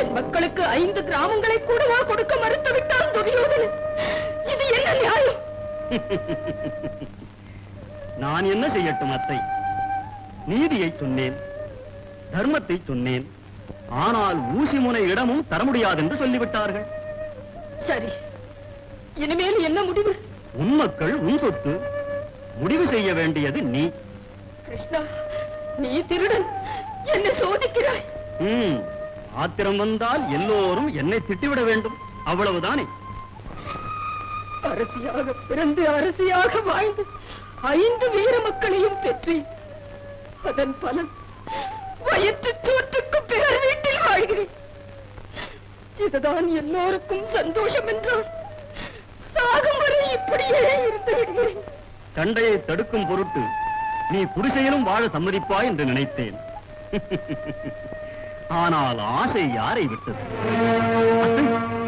என் மக்களுக்கு 5 கிராமங்களை கூடவா கொடுக்க மறுத்து விட்டான் துரியோதனன். இது என்ன நியாயம்? நான் என்ன செய்யட்டும் அத்தை? நீதியை சொன்னேன், தர்மத்தை சொன்னேன். ஆனால் ஊசி முனை இடமும் தர முடியாது என்று சொல்லிவிட்டார்கள். சரி, இனிமேல் என்ன முடிவு? உன் மக்கள் உன் சொத்து, முடிவு செய்ய வேண்டியது நீ. கிருஷ்ணா, நீ திருடன், என்னை சோதிக்கிறாய். ஆத்திரம் வந்தால் எல்லோரும் என்னை திட்டிவிட வேண்டும், அவ்வளவுதானே? அரசியாக பிறந்து அரசியாக வாழ்ந்து 5 வீர மக்களையும் பெற்றேன். அதன் பலன் வயிற்று சோற்றுக்கு பிறர் வீட்டில் வாழ்கிறேன். இதுதான் எல்லோருக்கும் சந்தோஷம் என்றால் சாகும் வரை இப்படியே இருந்து விடுகிறேன். சண்டையை தடுக்கும் பொருட்டு நீ குடிசையிலும் வாழ சம்மதிப்பாய் என்று நினைத்தேன். ஆனால் ஆசை யாரை விட்டது?